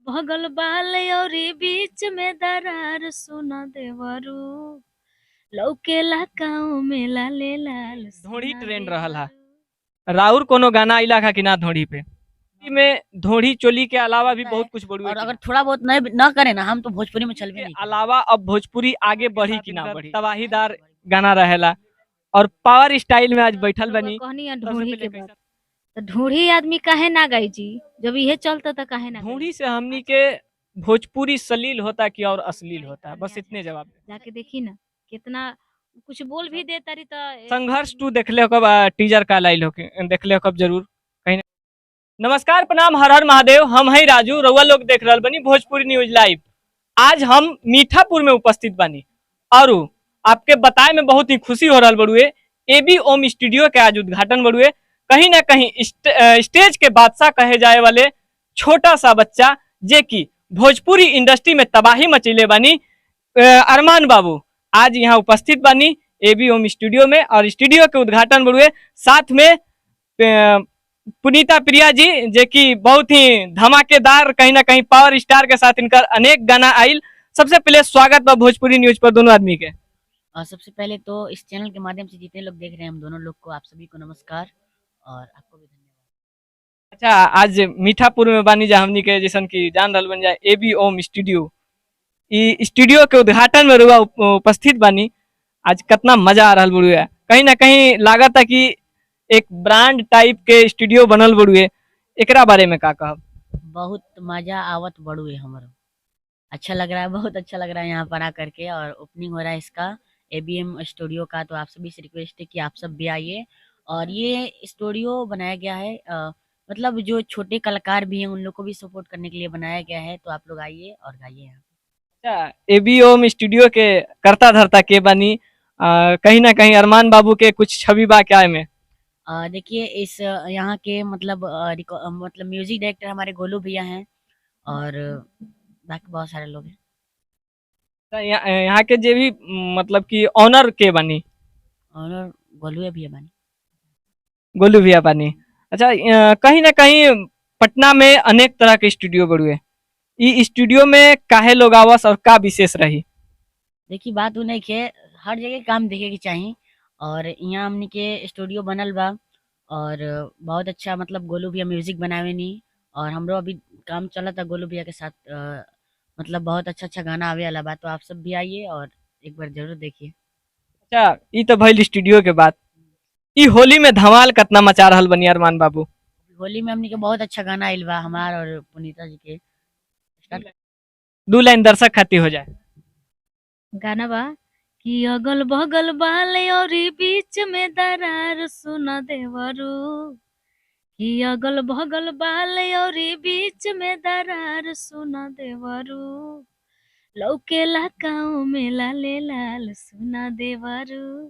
भगल बाल औरी बीच में दरार सुना देवरू लौकेला काऊ में लाले लाल धोड़ी सुना ट्रेंड रहल हा। देवरू। राउर कोनो गाना आइला खा कि ना धोड़ी पे? में धोड़ी चोली के अलावा भी चलता है। बहुत कुछ बड़ुए और कि अगर ना? थोड़ा बहुत नहीं ना करे ना हम तो भोजपुरी में धोड़ी चलवे के नहीं करेंगे। अलावा अब भोजपुरी आगे बढ़ी कि ना बढ़ी? तबाहीदार बढ़ी। गाना रहेला और पावर स्टाइल में आज बैठल रउआ बनी। कहनी है सबसे ढूढ़ी पहले के कैसा? बात, तो ढूढ़ी आदमी काहे ना गाई जी? जब ये चलता तो काहे ना धोड़ी गाई? से हमनी के भोजपुरी सलील होता कि और अश्लील होता है, बस इतने जवाब दे। जाके देखी ना कितना कुछ बोल भी देता रही तो संघर्ष 2 देखले हो कब? टीजर का लाइल हो के देखले हो कब? जरूर कहीं ना। नमस्कार, प्रणाम, हर हर महादेव। हम है राजू, रउआ लोग देख रहल बनी भोजपुरी न्यूज लाइव। आज हम मीठापुर में उपस्थित बनी और आपके बताए में बहुत ही खुशी हो रहा बड़ुए। एबी ओम स्टूडियो के आज उद्घाटन बड़ुए। कहीं ना कहीं स्टेज के बादशाह कहे जाए वाले छोटा सा बच्चा जे कि भोजपुरी इंडस्ट्री में तबाही मचैले बानी, अरमान बाबू आज यहाँ उपस्थित बानी एबी ओम स्टूडियो में और स्टूडियो के उद्घाटन बड़ुए। साथ में पुनीता प्रिया जी जे कि बहुत ही धमाकेदार कहीं ना कहीं पावर स्टार के साथ इनका अनेक गाना आइल। सबसे पहले स्वागत बा भोजपुरी न्यूज पर दोनों आदमी के। और सबसे पहले तो इस चैनल के माध्यम से जितने लोग देख रहे हैं हम दोनों लोग को, आप सभी को नमस्कार और आपको भी धन्यवाद। अच्छा, आज मीठापुर में बानी जा हमनी के जैसन की जान रहल बन जाए एबी ओम स्टूडियो। ई स्टूडियो के उद्घाटन में रुआ उपस्थित बानी। आज कितना मजा आ रहा बुढ़ुआ। कहीं ना कहीं लागत है कि एक ब्रांड टाइप के स्टूडियो बनल बुढ़ुए। एकरा बारे में का कहब? बहुत मजा आवत बड़ुए हमारा, अच्छा लग रहा है, बहुत अच्छा लग रहा है यहाँ पर आकर के। और ओपनिंग हो रहा है इसका एबीएम स्टूडियो का, तो आप सभी से रिक्वेस्ट है कि आप सब भी आइए। और ये स्टूडियो बनाया गया है मतलब जो छोटे कलाकार भी हैं उन लोग को भी सपोर्ट करने के लिए बनाया गया है, तो आप लोग आइए और गाइए यहाँ। अच्छा, एबी ओम स्टूडियो के करता धरता के बानी, कहीं ना कहीं अरमान बाबू के कुछ छवि बा क्या में? देखिए इस यहाँ के मतलब मतलब म्यूजिक डायरेक्टर हमारे गोलू भैया हैं और बाकी बहुत सारे लोग हैं। यहाँ के जे भी मतलब कि ऑनर के बानी? और गोलू भैया बनी। गोलू भैया बानी। अच्छा, कहीं ना कहीं पटना में अनेक तरह के स्टूडियो बड़ुए। ई स्टूडियो में काहे लोग आवस और का विशेष रही? देखिए बात नहीं के हर जगह काम देखे के चाहिए और यहाँ हमने के स्टूडियो बनल बा और बहुत अच्छा मतलब गोलू भैया म्यूजिक बनावे नी। और हमरो अभी काम चला था गोलू भैया के साथ मतलब बहुत अच्छा अच्छा गाना आवे वाला बा, तो आप सब भी आइए और एक बार जरूर देखिए। अच्छा, ई तो भइल स्टूडियो के बात। ई होली में धमाल कितना मचा रहल बनी अरमान बाबू? होली में हमने के बहुत अच्छा गाना आइल बा हमार और पुनीता जी के। स्टार्ट। 2 लाइन दर्शक खाती हो जाए। गाना बा कि अगल बगल बाल औरी बीच में दरार सुना देवरू कि अगल बगल बाल औरी बीच में दरार सुना देवरू लौकेला काऊ में लाले लाल सुना देवरू।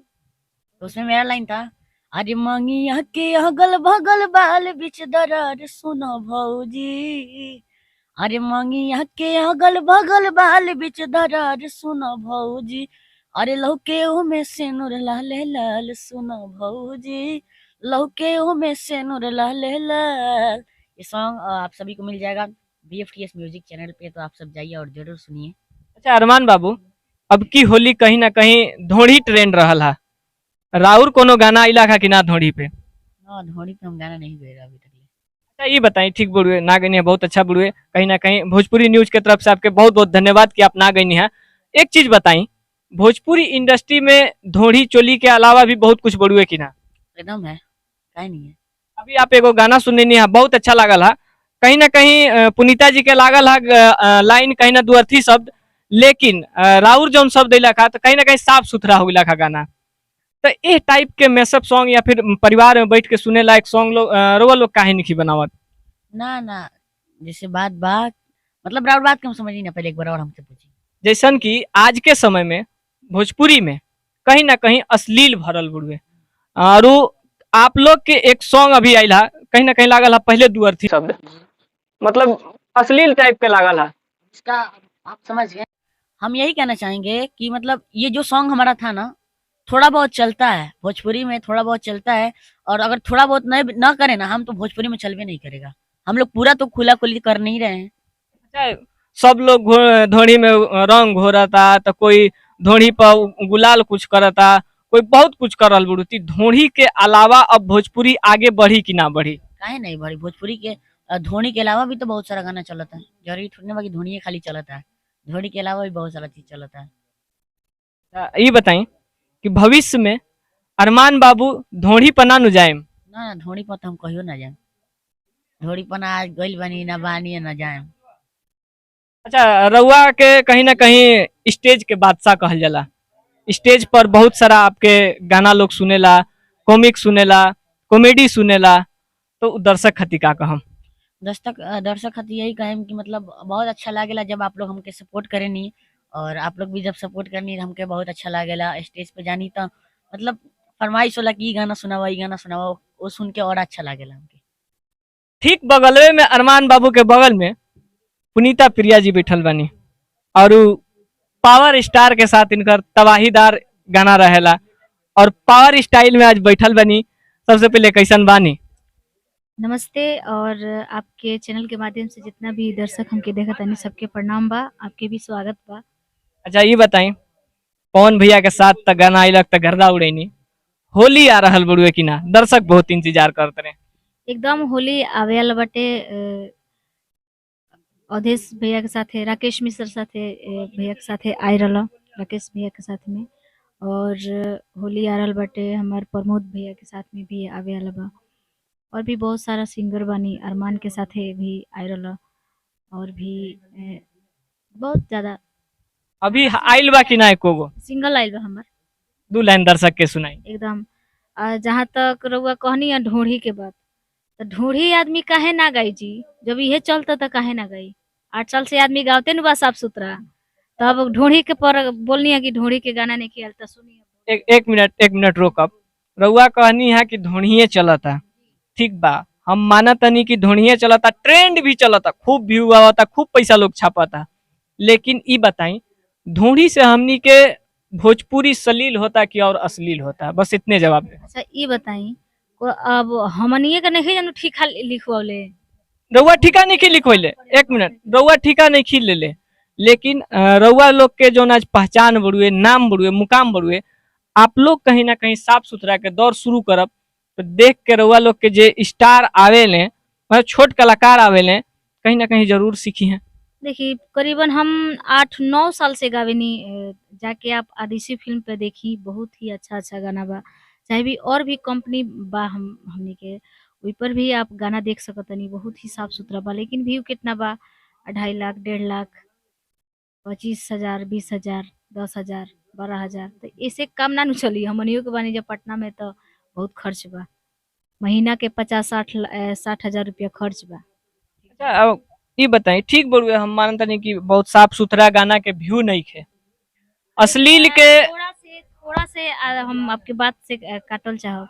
तो उसमें मेरा लाइन था, अरे मंगिया के अगल बगल बाल बिच दरार सुनो भौजी, अरे मंगिया के अगल बगल बाल बिच दरार सुनो भौजी, अरे लौके में सेनुर लाले लाल सुनो भौजी, लौके में सेनुर लाले लाल। ये सॉन्ग आप सभी को मिल जाएगा BFTS म्यूजिक चैनल पे, तो आप सब जाइए और जरूर सुनिए। अच्छा अरमान बाबू, अब की होली कहीं ना कहीं धोड़ी ट्रेंड रहल हा। राउर कोनो गाना आइला खा कि ना धोड़ी पे? ना धोनी पे हम गाना नहीं गे रहा अभी तक। अच्छा ये बताइए, ठीक बुढ़ुए ना गई है, बहुत अच्छा बुढ़ुए। कहीं ना कहीं भोजपुरी न्यूज की तरफ से आपके बहुत बहुत धन्यवाद कि आप ना गई है। एक चीज बताई, भोजपुरी इंडस्ट्री में धोड़ी चोली के अलावा भी बहुत कुछ बड़ुए कि ना? एकदम है, काहे नहीं है। अभी आप एगो गाना सुनने नहीं है, बहुत अच्छा लागल हा। कहीं ना कहीं पुनीता जी के लागल हा लाइन कहीं ना दुअर्थी शब्द, लेकिन राउर जौन शब्द दिला खा तो कहीं ना कहीं साफ सुथरा हो खा गाना। तो इस टाइप के मैसअप सॉन्ग या फिर परिवार में बैठ के सुने लायक सॉन्ग लोग रोवा लोग काहे नहीं बनावत? ना ना, जैसे बात बात मतलब राउर बात के हम समझी ना, पहले एक बार और हमसे पूछिए। जैसन कि आज के समय में भोजपुरी में कहीं ना कहीं अश्लील भरल बुढ़वे और आप लोग के एक सॉन्ग अभी आयल है, कहीं ना कहीं लागल है पहले दुअर्थी शब्द, मतलब अश्लील टाइप के लागल है। इसका आप समझ गए। हम यही कहना चाहेंगे कि मतलब ये जो सॉन्ग हमारा था ना, थोड़ा बहुत चलता है भोजपुरी में, थोड़ा बहुत चलता है। और अगर थोड़ा बहुत नहीं ना करे ना हम तो भोजपुरी में चलवे नहीं करेगा। हम लोग पूरा तो खुला खुली कर नहीं रहे हैं। सब लोग धोड़ी में रंग घोरता, तो कोई धोड़ी पर गुलाल कुछ करता, कोई बहुत कुछ कर रहल बुड़ती। धोड़ी के अलावा अब भोजपुरी आगे बढ़ी कि ना बढ़ी? काहे नहीं भाई, भोजपुरी के धोनी के अलावा भी तो बहुत सारा गाना चलता है। जरूरी थोड़ी ना बाकी धोनी खाली चलता है, धोनी के अलावा भी बहुत सारा चीज चलता है। ये बताई कि भविष्य में अरमान बाबू धोड़ी पर ना नु जाएम? ना ना, धोनी पर तो हम कहियो ना जाए, धोनी पर ना आज गइल बनी ना बानी ना जाए। अच्छा, रउआ के कहीं ना कहीं स्टेज के बादशाह कहल जाला। स्टेज पर बहुत सारा आपके गाना लोग सुनेला, कॉमिक सुनेला, कॉमेडी सुनेला, तो दर्शक खती का कहम? दर्शक खातिर यही कहें कि मतलब बहुत अच्छा लागेला जब आप लोग हमके सपोर्ट करेनी, और आप लोग भी जब सपोर्ट करनी हमके बहुत अच्छा लागेला। स्टेज पे जानी तो मतलब फरमाइश होला कि ई गाना सुनावा, ई गाना सुनावा, वो सुन के और अच्छा लागेला हमके। ठीक बगलवे में, अरमान बाबू के बगल में पुनीता प्रिया जी बैठल बनी, और उ पावर स्टार के साथ इनकर तबाहीदार गाना रहेला, और पावर स्टाइल में आज बैठल बनी। सबसे पहले कैसन बानी? नमस्ते, और आपके चैनल के माध्यम से जितना भी दर्शक हमके देखत तानी सबके प्रणाम बा, आपके भी स्वागत बा। अच्छा, ये बताई, पवन भैया के साथ त गाना आइलक त गर्दा उड़ैनी। होली आ रहल बड़ुए कि ना? दर्शक बहुत इंतजार करते रहे। एकदम होली आवेल बटे। अवधेश भैया के साथे, राकेश मिश्र साथे, भैया के साथे आए रहल, राकेश भैया के साथ में। और होली आ रहल बटे, हमार प्रमोद भैया के साथ में भी आवे वाला बा। और भी बहुत सारा सिंगर बानी, अरमान के साथे भी आए रहल, और भी बहुत ज्यादा अभी आइल बा कि ना एको गो? सिंगल आइल बा हमार। 2 लाइन दर्शक के सुनाई। एकदम जहाँ तक रउआ कहनी है ढोढ़ी के बात, तो ढोढ़ी आदमी काहे ना गाई जी? जब इहे चलता तो काहे ना गाई? 8 साल से आदमी गावते न बा साफ सुथरा, तब ढोढ़ी के पर बोलनी है कि ढोढ़ी के गाना नहीं खेल तो सुनिए। एक मिनट रोकब। रउआ कहनी है कि धोनिये चलता, ठीक बा, हम माना तनी कि धोनिये चलता, ट्रेंड भी चलता, खूब व्यू आवता, खूब पैसा लोग छापता, लेकिन ई बताई धोनी से हमनी के भोजपुरी सलील होता कि और अश्लील होता? बस इतने जवाब दे। अच्छा ये बताई, को अब हमनिए के नहीं जानू ठीक लिखवाले। रउआ ठीका नहीं खी लिखोले, एक मिनट, रउआ ठीका नहीं खी ले, लेकिन रउआ लोग के जो आज पहचान बढ़ुए, नाम बढ़ुए, मुकाम बढ़ुए, आप लोग कहीं ना कहीं साफ सुथरा के दौर शुरू करब तो देख के रउआ लोग के जे स्टार आवेले, मतलब छोट कलाकार आवेले, कहीं ना कहीं जरूर सीखी हैं। देखिए करीबन हम 8-9 साल से गावेनी। जाके आप आदिशि फिल्म पे देखी, बहुत ही अच्छा गाना बा। चाहे भी और भी कंपनी बा हमनी के, ओइ पर भी आप गाना देख सकतनी, बहुत ही साफ सुथरा बा। लेकिन व्यू कितना बा? 2.5 लाख, 1.5 लाख, 25,000, 20,000, 10,000, 12,000। तो ऐसे काम ना नु चली। हमनियो के बानी जब पटना में तो बहुत खर्च बा, महीना के 50-60 हजार रुपया खर्च बा। अच्छा, अब ये बताई, ठीक बढ़ुए, हम मानता नहीं कि बहुत साफ सुथरा गाना के व्यू नहीं खे, अश्लील के थोड़ा से हम आपके बात से काटल चाहो,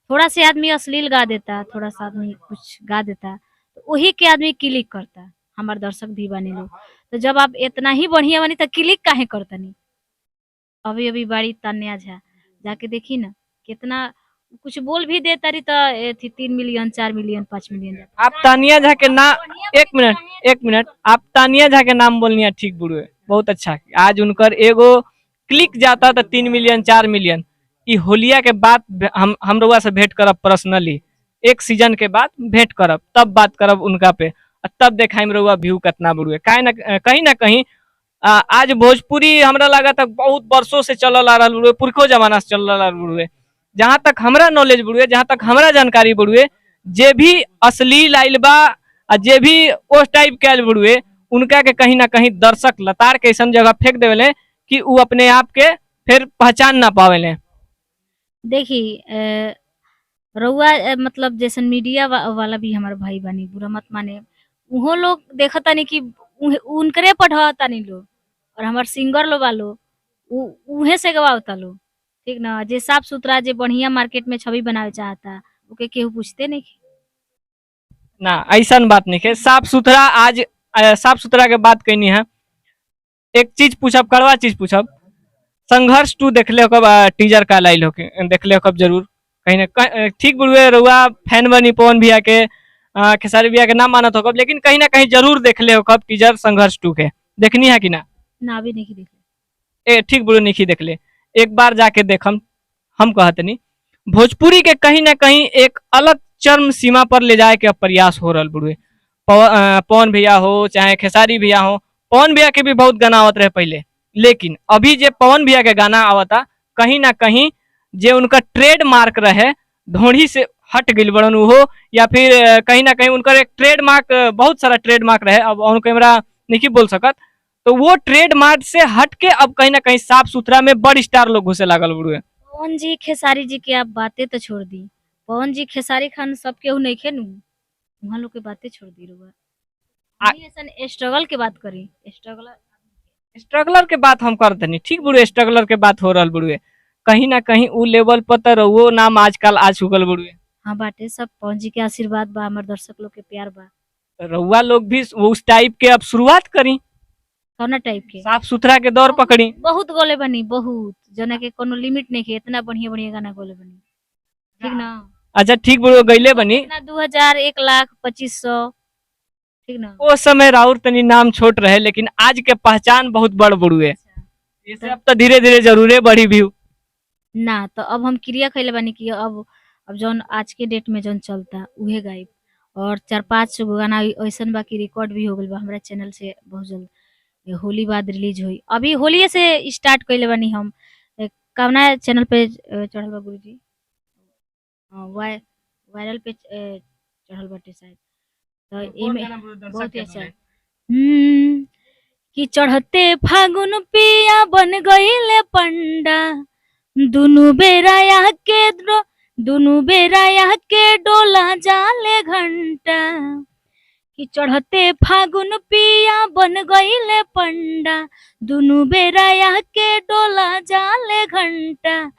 थोड़ा से आदमी अश्लील गा देता, थोड़ा सा आदमी कुछ गा देता, तो वही के आदमी क्लिक करता। हमार दर्शक भी बने लोग, तो जब आप इतना ही बढ़िया बनी तो क्लिक काहे करतनी? अभी बाड़ी तान्या झा, जाके देखी ना, कितना कुछ बोल भी दे तारी तो 3 मिलियन, 4 मिलियन, 5 मिलियन जाता। आप तानिया झा के नाम, एक मिनट, आप तानिया झा के नाम बोलनी है, ठीक बुढ़े, बहुत अच्छा। आज उनकर एगो क्लिक जाता तो 3 मिलियन, 4 मिलियन। ई होलिया के बाद हम रउआ से भेंट करब पर्सनली, एक सीजन के बाद भेंट करब, तब बात करब उनका पे, तब देखाई रउआ व्यू कितना बुढ़े। कहीं ना कहीं आज भोजपुरी हमरा लगा तक बहुत वर्षों से चलल आ रहा, पुरखो जमाना से चल रहा बुढ़े। जहाँ तक हमरा नॉलेज बुढ़ुए, जहाँ तक हमरा जानकारी बुढ़ुए, जे भी अश्लील आइल बा, जे भी उस टाइप के आइल बुढ़ुए, उनका के कहीं ना कहीं दर्शक लतार के ऐसा जगह फेंक देवेले कि वो अपने आप के फिर पहचान ना पावेले। देखिए रउआ मतलब जैसे मीडिया वाला भी हमारे भाई बनी, बुरा मत माने। उहो लोग देखता नहीं कि उनकरे पढ़ता नहीं लोग, और हमार सिंगर लो वालो उहे से गवावता लो, ठीक ना? जे साफ सुथरा, जे बढ़िया मार्केट में छवि बनावे चाहता, ओके केहू पूछते नहीं। ना ऐसा बात नहीं है, साफ सुथरा। आज साफ सुथरा के बात कहनी है, एक चीज पूछब, कड़वा चीज पूछब, संघर्ष 2 देखले हो कब? टीजर का लाइल हो के देखले हो कब? जरूर कहीं ना ठीक बुढ़ुए, रउआ फैन बनी पवन भैया के, खेसारी भैया के नाम मानत होगा, लेकिन कहीं ना कहीं जरूर देख ले हो कब टीजर संघर्ष 2 के देखनी है कि ना? ना भी नहीं देख ए ठीक बुढ़ो नहीं देख ले, एक बार जाके देखम। हम कहतनी भोजपुरी के कहीं ना कहीं एक अलग चरम सीमा पर ले जाए के अब प्रयास हो रहा बुढ़े। पवन भैया हो चाहे खेसारी भैया हो, पवन भैया के भी बहुत गाना आवत रहे पहले, लेकिन अभी जे पवन भैया के गाना आवता कहीं ना कहीं जे उनका ट्रेड मार्क रहे ढोड़ी से हट गई बड़न हो, या फिर कहीं ना कहीं उनका एक ट्रेड मार्क, बहुत सारा ट्रेड मार्क रहे, अब ऑन कैमरा नहीं बोल सकत, तो वो ट्रेड मार्क से हट के अब कहीं ना कहीं साफ सुथरा में बड़ स्टार लोग घुसे लागल बुढ़े। पवन जी खेसारी जी की आप बातें तो छोड़ दी, पवन जी खेसारी खान सब केहू नहीं खेनू, वहाँ लोग के बातें छोड़ दी रुआ। ऐसा स्ट्रगल के बात करी, स्ट्रगलर के बात हम करते नहीं, ठीक बुढ़े स्ट्रगलर के बात हो रहा बुढ़े, कहीं ना कहीं उ लेवल पर तो रहो नाम आजकल आ चुकल बुढ़े। हाँ बाटे सब पवन जी के आशीर्वाद बा, हमारे दर्शक लोग के प्यार बा। रउआ लोग भी उस टाइप के अब शुरुआत करी, कौना टाइप के साफ सुथरा के दौर पकड़ी। बहुत गोले बनी, बहुत जना के कोनो लिमिट नहीं है, इतना बढ़िया बढ़िया गाना गोले बनी, ठीक ना? अच्छा ठीक बुढ़ो गईले बनी, इतना 2000 1 लाख 2500, ठीक ना? वो समय राउर तनी नाम छोट रहे, लेकिन आज के पहचान बहुत बड़ बुढ़ुए, इसे अब तो धीरे धीरे जरूरे बढ़ी भी ना। तो अब हम क्रिया खैले बानी कि अब जौन आज के डेट में जौन चलता उहे गायब, और 4-5 गो गाना ऐसन बा कि रिकॉर्ड भी हो गइल बा हमारा चैनल से, बहुत जल्द ये होली बाद रिलीज हुई। अभी होली से स्टार्ट कइले बानी हम, कवना चैनल पे चढ़ल बा गुरुजी? वायरल पे चढ़ल बाटे शायद, तो एमे बहुत ही अच्छा। कि चढ़ते फागुन पिया बन गईले पंडा, दुनु बेरा के डोला जाले घंटा। कि चढ़ते फागुन पिया बन गईले पंडा, दुनु बेरा के डोला जाले घंटा।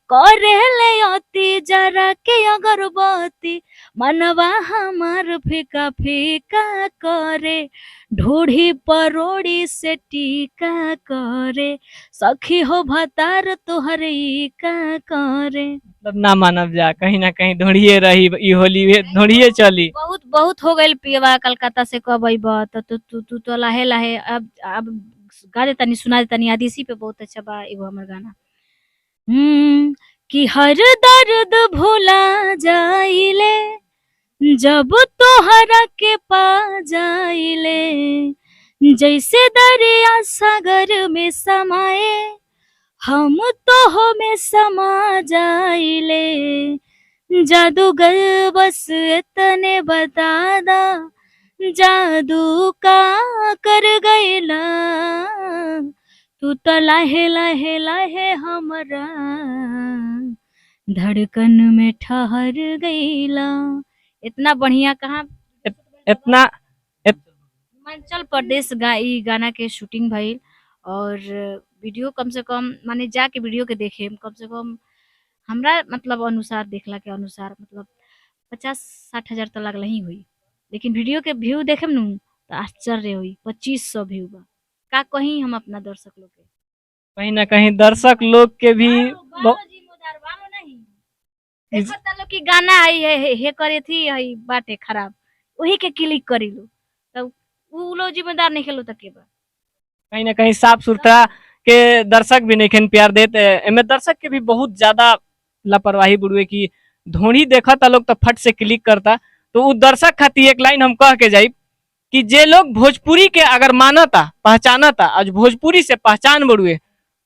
करेले अति जरा के अगरबत्ती, मनवा हमार फीका फीका करे, ढूढ़ी परोड़ी से टीका करे, सखी हो भतार तोहर ई का करे। मतलब ना मानव जा, कहीं ना कहीं ढोड़िए रही ई होली ढोड़िए चली। बहुत बहुत हो गइल पियवा, कलकत्ता से कब अइबा? तो तू तो लाहे लाहे अब गा दे तनी, सुना दे तनी। आदिशी पे बहुत अच्छा बा एगो हमर गाना, कि हर दर्द भुला जाइले जब तोहरा के पा जाइले, जैसे दरिया सागर में समाए हम तो में समा जाइले। जादूगर बस इतने बता दा, जादू का कर गइला, तू तो लाहे लाहे लाहे हमरा धड़कन में ठहर गइला। इतना बढ़िया कहाँ इतना हिमाचल प्रदेश ई गाना के शूटिंग भइल, और वीडियो कम से कम माने जाके वीडियो के देखे कम से कम हमरा मतलब अनुसार, देखला के अनुसार मतलब 50-60 हजार तो लगल ही हुई, लेकिन वीडियो के व्यू देखे नु तो आश्चर्य हुई, 2500 व्यू बा। का कहीं हम अपना दर्शक लोग के, कहीं ना कहीं दर्शक लोग के भी देखता लोग की गाना आई है हे करे थी हई बाटे खराब, वही के क्लिक करी लो, तब उ लोग जिम्मेदार नहीं खेलो तक के बा। कहीं ना कहीं साफ सुथरा के दर्शक भी नहीं प्यार देते, एमे दर्शक के भी बहुत ज्यादा लापरवाही बुढ़वे की धोनी देखता लोग तो फट से क्लिक करता। तो उ दर्शक खातिर एक लाइन हम कह के जाई कि जे लोग भोजपुरी के अगर मानता पहचानता, आज भोजपुरी से पहचान बढ़ुए,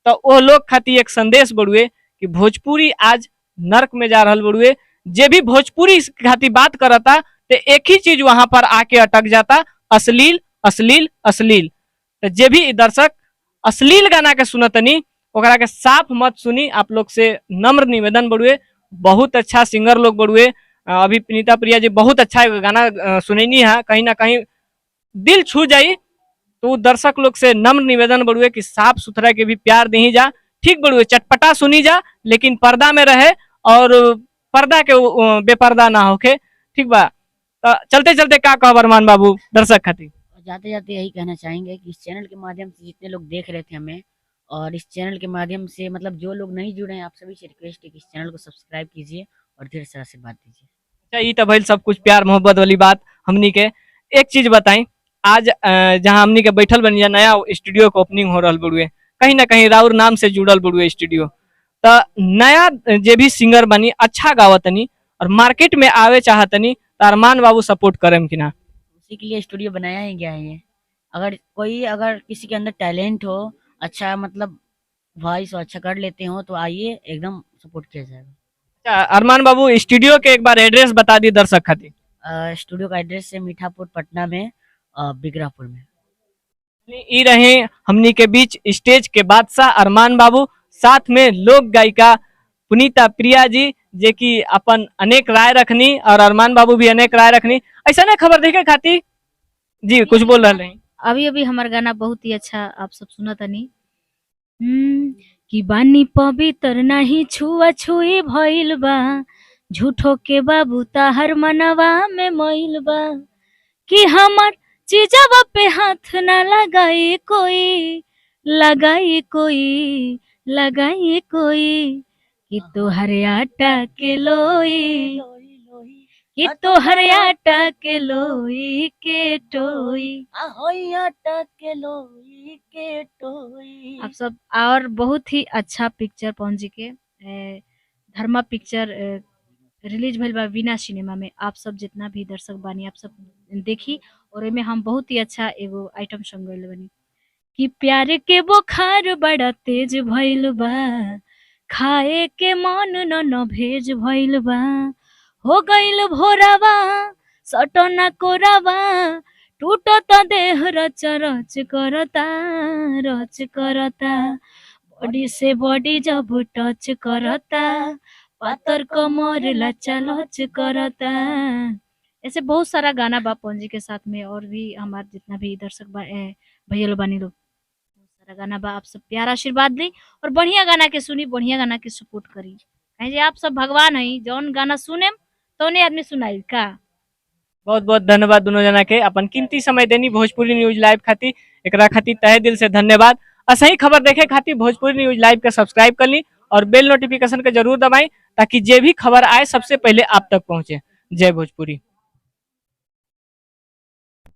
तो वो लोग खातिर एक संदेश बढ़ुए कि भोजपुरी आज नर्क में जा रहा बढ़ुए। जे भी भोजपुरी खातिर बात करता तो एक ही चीज वहां पर आके अटक जाता, अश्लील अश्लील अश्लील। तो जे भी दर्शक अश्लील गाना के सुनतनी ओकरा के साफ मत सुनी, आप लोग से नम्र निवेदन बढ़ुए। बहुत अच्छा सिंगर लोग बढ़ुए, अभी पुनीता प्रिया जी बहुत अच्छा गाना सुनैनी है, कहीं ना कहीं दिल छू जाई। तो दर्शक लोग से नम्र निवेदन बढ़ुए कि साफ सुथरा के भी प्यार दी जा, ठीक बढ़ुए चटपटा सुनी जा, लेकिन पर्दा में रहे और पर्दा के बेपर्दा ना होके, ठीक बा? तो चलते चलते क्या कहो अरमान बाबू दर्शक खातिर? जाते जाते यही कहना चाहेंगे कि इस चैनल के माध्यम से जितने लोग देख रहे थे हमें, और इस चैनल के माध्यम से मतलब जो लोग नहीं जुड़े हैं, आप सभी से रिक्वेस्ट है कि इस चैनल को सब्सक्राइब कीजिए और ढेर सारा आशीर्वाद दीजिए। अच्छा, ई तो भइल सब कुछ प्यार मोहब्बत वाली बात हमनी के। एक चीज बताई, आज जहाँ हमनी के बैठल बनी नया स्टूडियो के ओपनिंग हो रहल बड़ुए, कहीं ना कहीं राउर नाम से जुड़ल बड़ुए स्टूडियो। तो नया जे भी सिंगर बनी अच्छा गावतनी और मार्केट में आवे चाहतनी तो अरमान बाबू सपोर्ट करेम कि ना? उसी के लिए स्टूडियो बनाया ही गया है ये। अगर किसी के अंदर टैलेंट हो, अच्छा मतलब वॉइस अच्छा कर लेते हो तो आइए, एकदम सपोर्ट किया जाएगा। अच्छा अरमान बाबू, स्टूडियो के एक बार एड्रेस बता दी दर्शक खातिर। स्टूडियो का एड्रेस है मीठापुर पटना में, बिगरापुर में। ई रहे हमनी के बीच स्टेज के बादशाह अरमान बाबू, साथ में लोक गायिका पुनीता प्रिया जी, जे की अपन अनेक राय रखनी और अरमान बाबू भी अनेक राय रखनी। ऐसा ना खबर देखे खातिर जी कुछ बोल रहे हैं। अभी अभी हमार गाना बहुत ही अच्छा आप सब सुना तनी। कि बानी पवित्र नहीं छुआ छुई भइल बा, झूठो के बाबू ताहर मनवा में मइल बा, कि हमार चीजवा पे हाथ ना लगाई कोई, लगाई कोई, लगाई कोई, कि तोहर आटा के लोई, कि तोहर आटा के लोई के टोई। आटा के लोई के टोई। आप सब और बहुत ही अच्छा पिक्चर पहुंची के धर्मा पिक्चर रिलीज भइल बा वीना सिनेमा में। आप सब जितना भी दर्शक बानी आप सब देखी, और एमे हम बहुत ही अच्छा एगो आइटम सॉन्ग गइल बानी कि प्यार के बुखार बड़ा तेज भइल बा, खाए के मन न भेज भइल बा, हो गइल भोरावा सटना कोरावा, टूटो तो देह रच रच करता, रच करता, बॉडी से बॉडी जब टच करता, पातर कमर लचा लच करता। ऐसे बहुत सारा गाना बा पंजी के साथ में, और भी हमारे जितना भी दर्शक भैया लोग बानी लोग, बहुत सारा गाना बा। आप सब प्यार आशीर्वाद दी और बढ़िया गाना के सुनी, बढ़िया गाना के सपोर्ट करी। कहीं आप सब भगवान है, जौन गाना सुने तो नहीं आदमी सुनाई का। बहुत बहुत धन्यवाद दोनों जना के अपन कीमती समय देनी भोजपुरी न्यूज लाइव खातिर, एकरा खातिर तहे दिल से धन्यवाद। असही खबर देखे खातिर भोजपुरी न्यूज लाइव के सब्सक्राइब कर ली और बेल नोटिफिकेशन के जरूर दबाई, ताकि जे भी खबर आए सबसे पहले आप तक पहुंचे। जय भोजपुरी।